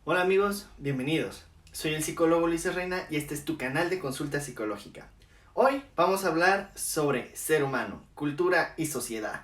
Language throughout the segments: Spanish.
Hola amigos, bienvenidos. Soy el psicólogo Luis Reina y este es tu canal de consulta psicológica. Hoy vamos a hablar sobre ser humano, cultura y sociedad.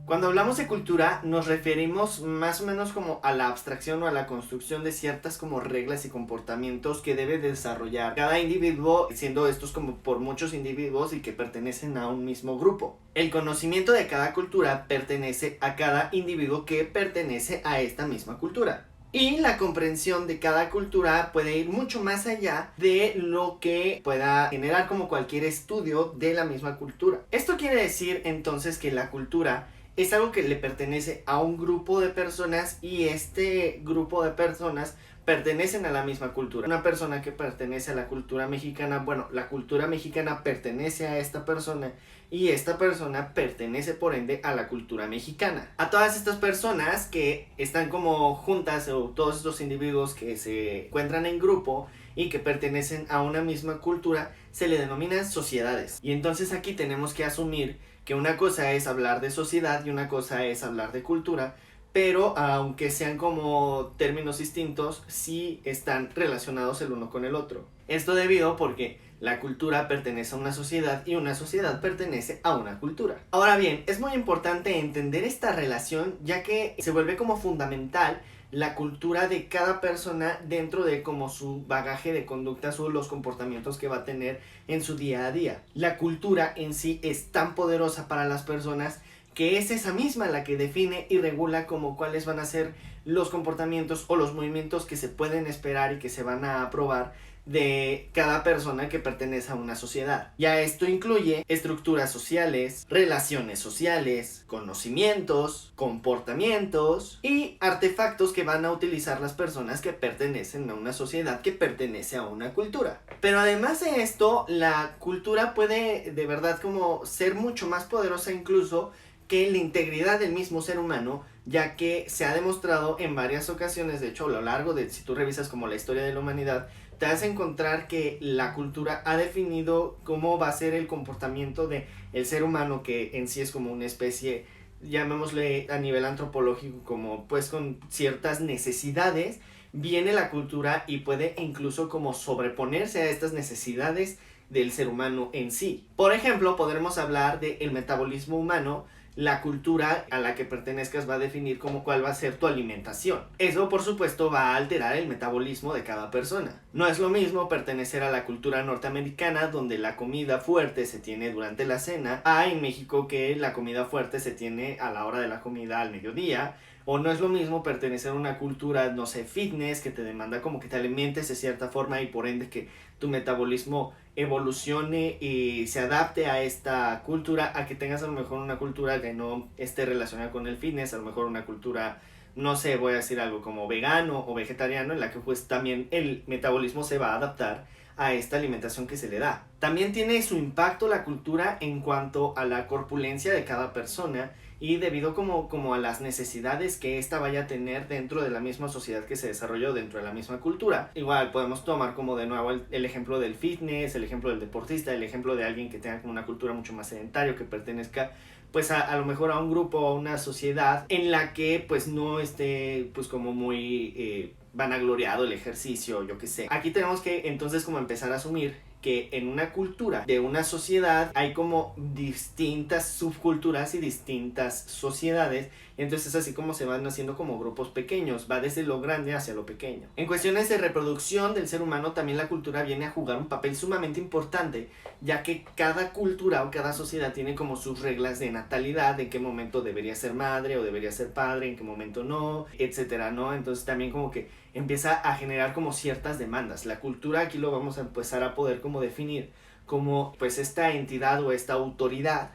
Cuando hablamos de cultura nos referimos más o menos como a la abstracción o a la construcción de ciertas como reglas y comportamientos que debe desarrollar cada individuo, siendo estos como por muchos individuos y que pertenecen a un mismo grupo. El conocimiento de cada cultura pertenece a cada individuo que pertenece a esta misma cultura. Y la comprensión de cada cultura puede ir mucho más allá de lo que pueda generar como cualquier estudio de la misma cultura. Esto quiere decir entonces que la cultura es algo que le pertenece a un grupo de personas y este grupo de personas pertenecen a la misma cultura. Una persona que pertenece a la cultura mexicana, bueno, la cultura mexicana pertenece a esta persona y esta persona pertenece por ende a la cultura mexicana. A todas estas personas que están como juntas o todos estos individuos que se encuentran en grupo y que pertenecen a una misma cultura se le denominan sociedades. Y entonces aquí tenemos que asumir que una cosa es hablar de sociedad y una cosa es hablar de cultura, pero aunque sean como términos distintos, sí están relacionados el uno con el otro. Esto debido porque la cultura pertenece a una sociedad y una sociedad pertenece a una cultura. Ahora bien, es muy importante entender esta relación ya que se vuelve como fundamental la cultura de cada persona dentro de como su bagaje de conductas o los comportamientos que va a tener en su día a día. La cultura en sí es tan poderosa para las personas que es esa misma la que define y regula como cuáles van a ser los comportamientos o los movimientos que se pueden esperar y que se van a aprobar de cada persona que pertenece a una sociedad. Ya esto incluye estructuras sociales, relaciones sociales, conocimientos, comportamientos y artefactos que van a utilizar las personas que pertenecen a una sociedad que pertenece a una cultura. Pero además de esto, la cultura puede de verdad como ser mucho más poderosa incluso que la integridad del mismo ser humano, ya que se ha demostrado en varias ocasiones, de hecho a lo largo de, si tú revisas como la historia de la humanidad, te vas a encontrar que la cultura ha definido cómo va a ser el comportamiento de el ser humano, que en sí es como una especie, llamémosle a nivel antropológico, como pues con ciertas necesidades. Viene la cultura y puede incluso como sobreponerse a estas necesidades del ser humano en sí. Por ejemplo, podremos hablar del metabolismo humano. La cultura a la que pertenezcas va a definir como cuál va a ser tu alimentación. Eso por supuesto va a alterar el metabolismo de cada persona. No es lo mismo pertenecer a la cultura norteamericana, donde la comida fuerte se tiene durante la cena, a en México que la comida fuerte se tiene a la hora de la comida al mediodía. O no es lo mismo pertenecer a una cultura, no sé, fitness, que te demanda como que te alimentes de cierta forma y por ende que tu metabolismo evolucione y se adapte a esta cultura, a que tengas a lo mejor una cultura que no esté relacionada con el fitness, a lo mejor una cultura, no sé, voy a decir algo como vegano o vegetariano, en la que pues también el metabolismo se va a adaptar a esta alimentación que se le da. También tiene su impacto la cultura en cuanto a la corpulencia de cada persona y debido como a las necesidades que ésta vaya a tener dentro de la misma sociedad que se desarrolló dentro de la misma cultura. Igual podemos tomar como de nuevo el ejemplo del fitness, el ejemplo del deportista, el ejemplo de alguien que tenga como una cultura mucho más sedentaria, que pertenezca pues a lo mejor a un grupo o a una sociedad en la que pues no esté pues como muy vanagloriado el ejercicio, yo qué sé. Aquí tenemos que entonces como empezar a asumir que en una cultura de una sociedad hay como distintas subculturas y distintas sociedades, y entonces así como se van haciendo como grupos pequeños, va desde lo grande hacia lo pequeño. En cuestiones de reproducción del ser humano también la cultura viene a jugar un papel sumamente importante, ya que cada cultura o cada sociedad tiene como sus reglas de natalidad, en qué momento debería ser madre o debería ser padre, en qué momento no, etcétera, ¿no? Entonces también como que empieza a generar como ciertas demandas. La cultura aquí lo vamos a empezar a poder como definir como pues esta entidad o esta autoridad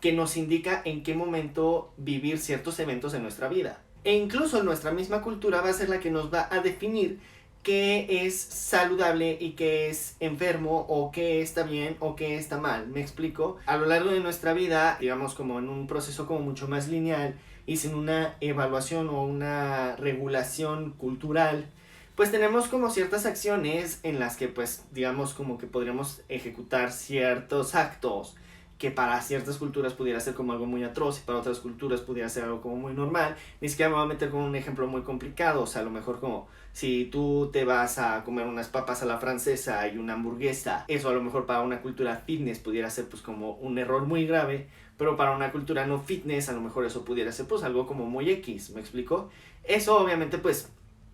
que nos indica en qué momento vivir ciertos eventos en nuestra vida. E incluso nuestra misma cultura va a ser la que nos va a definir qué es saludable y qué es enfermo, o qué está bien o qué está mal. ¿Me explico? A lo largo de nuestra vida, digamos como en un proceso como mucho más lineal y sin una evaluación o una regulación cultural, pues tenemos como ciertas acciones en las que pues digamos como que podríamos ejecutar ciertos actos que para ciertas culturas pudiera ser como algo muy atroz y para otras culturas pudiera ser algo como muy normal. Ni siquiera me voy a meter con un ejemplo muy complicado, o sea, a lo mejor como si tú te vas a comer unas papas a la francesa y una hamburguesa, eso a lo mejor para una cultura fitness pudiera ser pues como un error muy grave, pero para una cultura no fitness a lo mejor eso pudiera ser pues algo como muy X, ¿me explico? Eso obviamente pues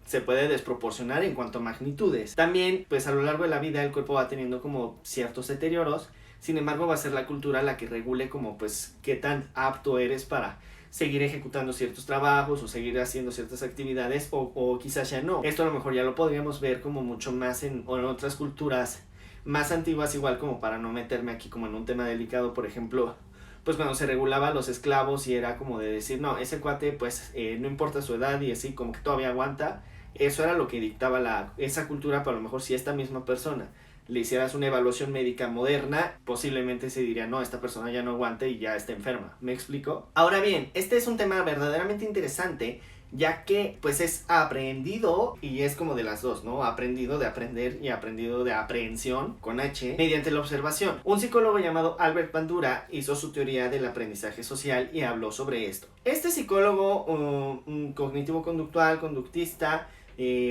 se puede desproporcionar en cuanto a magnitudes. También, pues a lo largo de la vida el cuerpo va teniendo como ciertos deterioros, sin embargo va a ser la cultura la que regule como pues qué tan apto eres para seguir ejecutando ciertos trabajos o seguir haciendo ciertas actividades o quizás ya no. Esto a lo mejor ya lo podríamos ver como mucho más en otras culturas más antiguas, igual como para no meterme aquí como en un tema delicado, por ejemplo, pues cuando se regulaba a los esclavos y era como de decir, no, ese cuate pues no importa su edad y así como que todavía aguanta. Eso era lo que dictaba esa cultura, pero a lo mejor si esta misma persona le hicieras una evaluación médica moderna, posiblemente se diría, no, esta persona ya no aguanta y ya está enferma. ¿Me explico? Ahora bien, este es un tema verdaderamente interesante, ya que pues es aprendido y es como de las dos, ¿no? Aprendido de aprender y aprendido de aprehensión, con H, mediante la observación. Un psicólogo llamado Albert Bandura hizo su teoría del aprendizaje social y habló sobre esto. Este psicólogo cognitivo-conductual, conductista,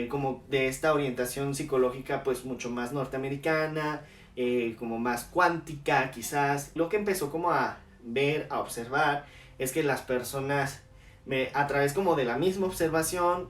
como de esta orientación psicológica pues mucho más norteamericana, como más cuántica quizás, lo que empezó como a ver, a observar, es que las personas a través como de la misma observación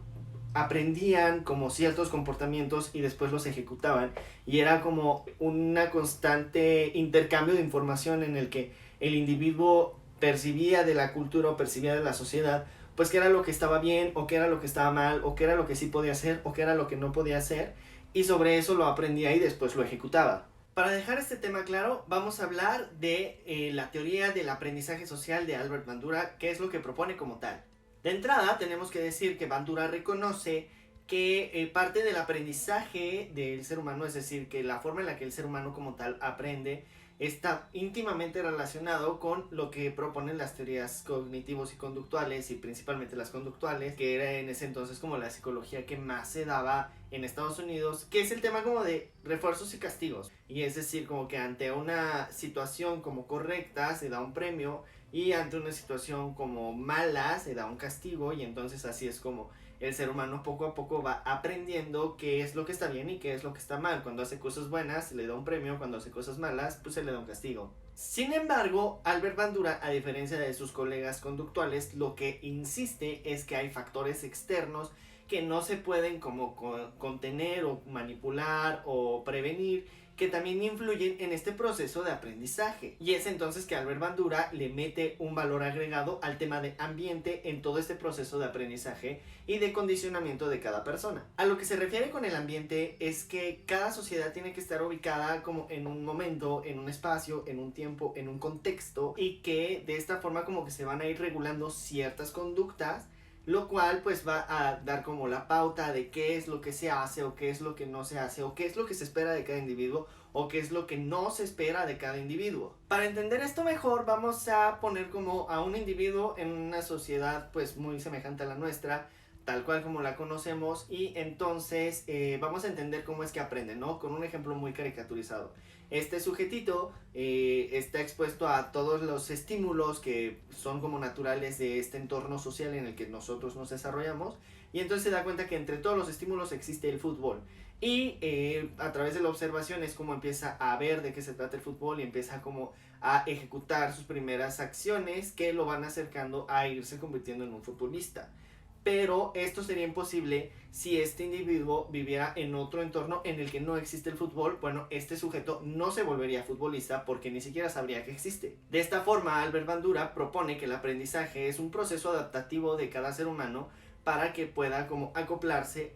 aprendían como ciertos comportamientos y después los ejecutaban, y era como una constante intercambio de información en el que el individuo percibía de la cultura o percibía de la sociedad pues qué era lo que estaba bien o qué era lo que estaba mal o qué era lo que sí podía hacer o qué era lo que no podía hacer, y sobre eso lo aprendía y después lo ejecutaba. Para dejar este tema claro, vamos a hablar de la teoría del aprendizaje social de Albert Bandura, que es lo que propone como tal. De entrada, tenemos que decir que Bandura reconoce que parte del aprendizaje del ser humano, es decir, que la forma en la que el ser humano como tal aprende, está íntimamente relacionado con lo que proponen las teorías cognitivos y conductuales, y principalmente las conductuales, que era en ese entonces como la psicología que más se daba en Estados Unidos, que es el tema como de refuerzos y castigos. Y es decir, como que ante una situación como correcta se da un premio, y ante una situación como mala se da un castigo, y entonces así es como el ser humano poco a poco va aprendiendo qué es lo que está bien y qué es lo que está mal. Cuando hace cosas buenas se le da un premio, cuando hace cosas malas pues se le da un castigo. Sin embargo, Albert Bandura, a diferencia de sus colegas conductuales, lo que insiste es que hay factores externos que no se pueden como contener o manipular o prevenir, que también influyen en este proceso de aprendizaje. Y es entonces que Albert Bandura le mete un valor agregado al tema de ambiente en todo este proceso de aprendizaje y de condicionamiento de cada persona. A lo que se refiere con el ambiente es que cada sociedad tiene que estar ubicada como en un momento, en un espacio, en un tiempo, en un contexto, y que de esta forma como que se van a ir regulando ciertas conductas, lo cual pues va a dar como la pauta de qué es lo que se hace o qué es lo que no se hace, o qué es lo que se espera de cada individuo o qué es lo que no se espera de cada individuo. Para entender esto mejor, vamos a poner como a un individuo en una sociedad pues muy semejante a la nuestra, tal cual como la conocemos, y entonces vamos a entender cómo es que aprende, ¿no? Con un ejemplo muy caricaturizado. Este sujetito está expuesto a todos los estímulos que son como naturales de este entorno social en el que nosotros nos desarrollamos, y entonces se da cuenta que entre todos los estímulos existe el fútbol. Y a través de la observación es como empieza a ver de qué se trata el fútbol y empieza como a ejecutar sus primeras acciones que lo van acercando a irse convirtiendo en un futbolista. Pero esto sería imposible si este individuo viviera en otro entorno en el que no existe el fútbol. Bueno, este sujeto no se volvería futbolista porque ni siquiera sabría que existe. De esta forma, Albert Bandura propone que el aprendizaje es un proceso adaptativo de cada ser humano para que pueda como acoplarse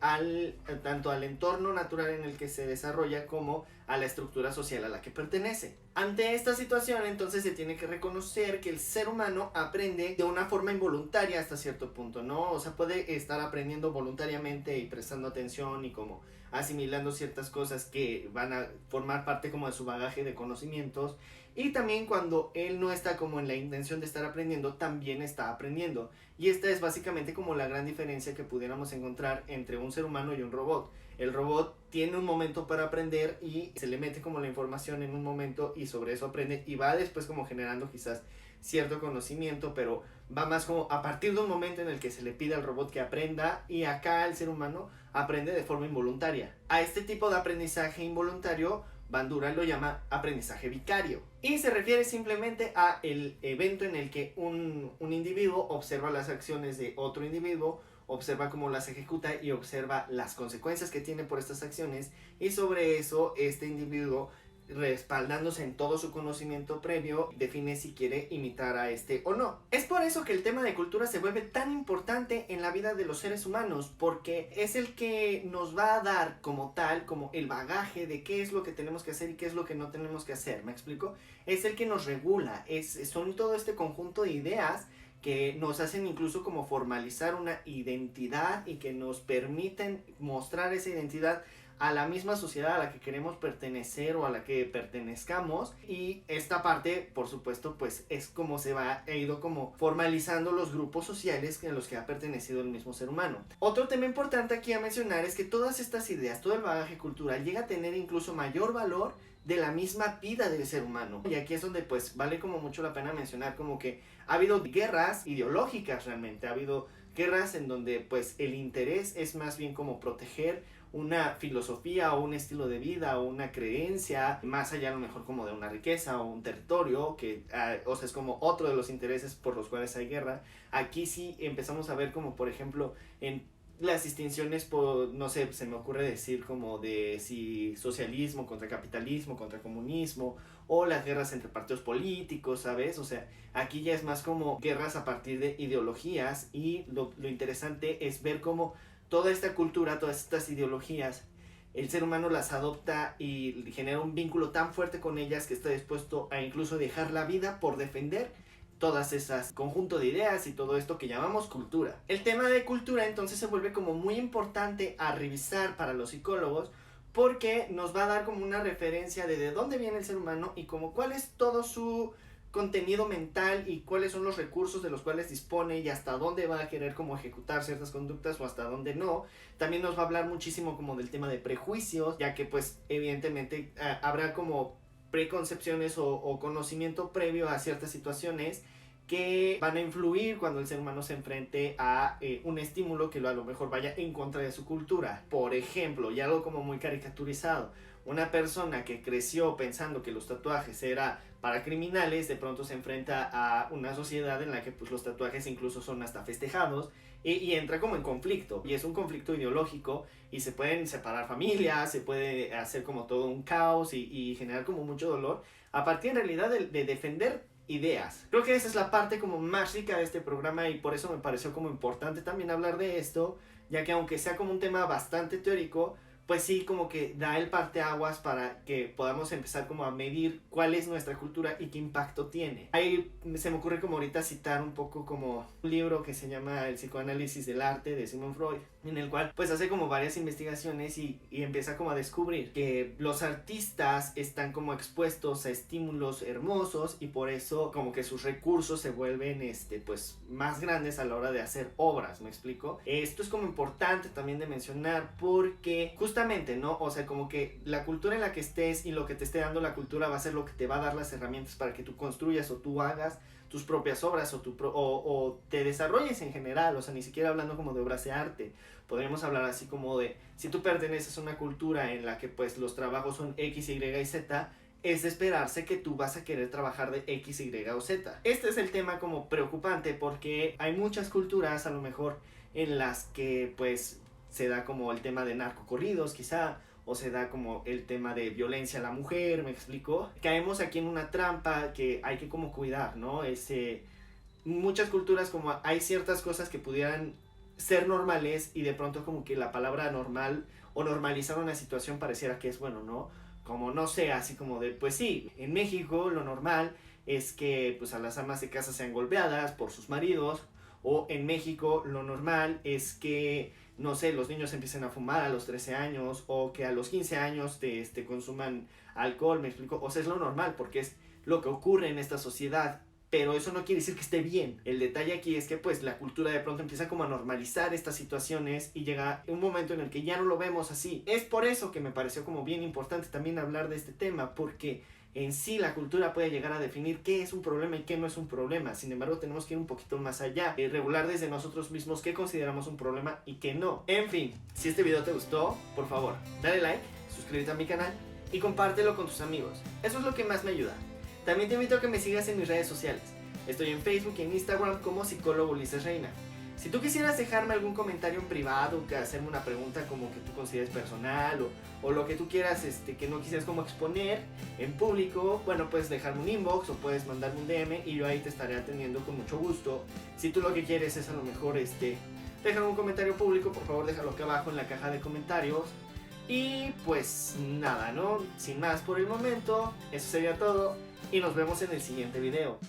tanto al entorno natural en el que se desarrolla como a la estructura social a la que pertenece. Ante esta situación, entonces se tiene que reconocer que el ser humano aprende de una forma involuntaria hasta cierto punto, ¿no? O sea, puede estar aprendiendo voluntariamente y prestando atención y como asimilando ciertas cosas que van a formar parte como de su bagaje de conocimientos. Y también cuando él no está como en la intención de estar aprendiendo, también está aprendiendo. Y esta es básicamente como la gran diferencia que pudiéramos encontrar entre un ser humano y un robot. El robot tiene un momento para aprender y se le mete como la información en un momento y sobre eso aprende y va después como generando quizás cierto conocimiento, pero va más como a partir de un momento en el que se le pide al robot que aprenda, y acá el ser humano aprende de forma involuntaria. A este tipo de aprendizaje involuntario Bandura lo llama aprendizaje vicario y se refiere simplemente a el evento en el que un individuo observa las acciones de otro individuo, observa cómo las ejecuta y observa las consecuencias que tiene por estas acciones, y sobre eso este individuo, respaldándose en todo su conocimiento previo, define si quiere imitar a este o no. Es por eso que el tema de cultura se vuelve tan importante en la vida de los seres humanos, porque es el que nos va a dar como tal, como el bagaje de qué es lo que tenemos que hacer y qué es lo que no tenemos que hacer. ¿Me explico? Es el que nos regula, son todo este conjunto de ideas que nos hacen incluso como formalizar una identidad y que nos permiten mostrar esa identidad a la misma sociedad a la que queremos pertenecer o a la que pertenezcamos. Y esta parte, por supuesto, pues es como se ha ido como formalizando los grupos sociales en los que ha pertenecido el mismo ser humano. Otro tema importante aquí a mencionar es que todas estas ideas, todo el bagaje cultural llega a tener incluso mayor valor de la misma vida del ser humano. Y aquí es donde pues vale como mucho la pena mencionar como que ha habido guerras ideológicas realmente, ha habido guerras en donde pues el interés es más bien como proteger una filosofía o un estilo de vida o una creencia, más allá a lo mejor como de una riqueza o un territorio, que o sea, es como otro de los intereses por los cuales hay guerra. Aquí sí empezamos a ver como por ejemplo en las distinciones por, no sé, se me ocurre decir como de si socialismo contra capitalismo, contra comunismo, o las guerras entre partidos políticos, ¿sabes? O sea, aquí ya es más como guerras a partir de ideologías, y lo interesante es ver cómo toda esta cultura, todas estas ideologías, el ser humano las adopta y genera un vínculo tan fuerte con ellas que está dispuesto a incluso dejar la vida por defender todas esas conjunto de ideas y todo esto que llamamos cultura. El tema de cultura entonces se vuelve como muy importante a revisar para los psicólogos, porque nos va a dar como una referencia de dónde viene el ser humano y como cuál es todo su contenido mental y cuáles son los recursos de los cuales dispone y hasta dónde va a querer como ejecutar ciertas conductas o hasta dónde no. También nos va a hablar muchísimo como del tema de prejuicios, ya que pues evidentemente habrá como preconcepciones o conocimiento previo a ciertas situaciones que van a influir cuando el ser humano se enfrente a un estímulo que a lo mejor vaya en contra de su cultura. Por ejemplo, y algo como muy caricaturizado, una persona que creció pensando que los tatuajes era para criminales, de pronto se enfrenta a una sociedad en la que pues los tatuajes incluso son hasta festejados, y entra como en conflicto, y es un conflicto ideológico, y se pueden separar familias, se puede hacer como todo un caos y generar como mucho dolor a partir en realidad de defender ideas. Creo que esa es la parte como más rica de este programa, y por eso me pareció como importante también hablar de esto, ya que aunque sea como un tema bastante teórico, pues sí como que da el parteaguas para que podamos empezar como a medir cuál es nuestra cultura y qué impacto tiene. Ahí se me ocurre como ahorita citar un poco como un libro que se llama El psicoanálisis del arte de Sigmund Freud, en el cual pues hace como varias investigaciones y empieza como a descubrir que los artistas están como expuestos a estímulos hermosos, y por eso como que sus recursos se vuelven pues más grandes a la hora de hacer obras. ¿Me explico? Esto es como importante también de mencionar, porque justamente, ¿no? O sea, como que la cultura en la que estés y lo que te esté dando la cultura va a ser lo que te va a dar las herramientas para que tú construyas o tú hagas tus propias obras o te desarrolles en general. O sea, ni siquiera hablando como de obras de arte, podríamos hablar así como de si tú perteneces a una cultura en la que pues los trabajos son X, Y y Z, es de esperarse que tú vas a querer trabajar de X, Y o Z. Este es el tema como preocupante, porque hay muchas culturas a lo mejor en las que pues se da como el tema de narcocorridos quizá, o se da como el tema de violencia a la mujer. ¿Me explico? Caemos aquí en una trampa que hay que como cuidar, ¿no? Muchas culturas como hay ciertas cosas que pudieran ser normales y de pronto como que la palabra normal o normalizar una situación pareciera que es bueno, ¿no? Como no sé, así como de, pues sí, en México lo normal es que pues a las amas de casa sean golpeadas por sus maridos, O en México lo normal es que, no sé, los niños empiecen a fumar a los 13 años o que a los 15 años consuman alcohol, me explico. O sea, es lo normal porque es lo que ocurre en esta sociedad. Pero eso no quiere decir que esté bien. El detalle aquí es que pues la cultura de pronto empieza como a normalizar estas situaciones y llega un momento en el que ya no lo vemos así. Es por eso que me pareció como bien importante también hablar de este tema, porque en sí la cultura puede llegar a definir qué es un problema y qué no es un problema. Sin embargo, tenemos que ir un poquito más allá, regular desde nosotros mismos qué consideramos un problema y qué no. En fin, si este video te gustó, por favor, dale like, suscríbete a mi canal y compártelo con tus amigos. Eso es lo que más me ayuda. También te invito a que me sigas en mis redes sociales. Estoy en Facebook y en Instagram como psicólogo Ulises Reina. Si tú quisieras dejarme algún comentario en privado, que hacerme una pregunta como que tú consideres personal o lo que tú quieras que no quisieras como exponer en público, bueno, puedes dejarme un inbox o puedes mandarme un DM y yo ahí te estaré atendiendo con mucho gusto. Si tú lo que quieres es a lo mejor dejar un comentario público, por favor déjalo acá abajo en la caja de comentarios. Y pues nada, ¿no? Sin más por el momento, eso sería todo y nos vemos en el siguiente video.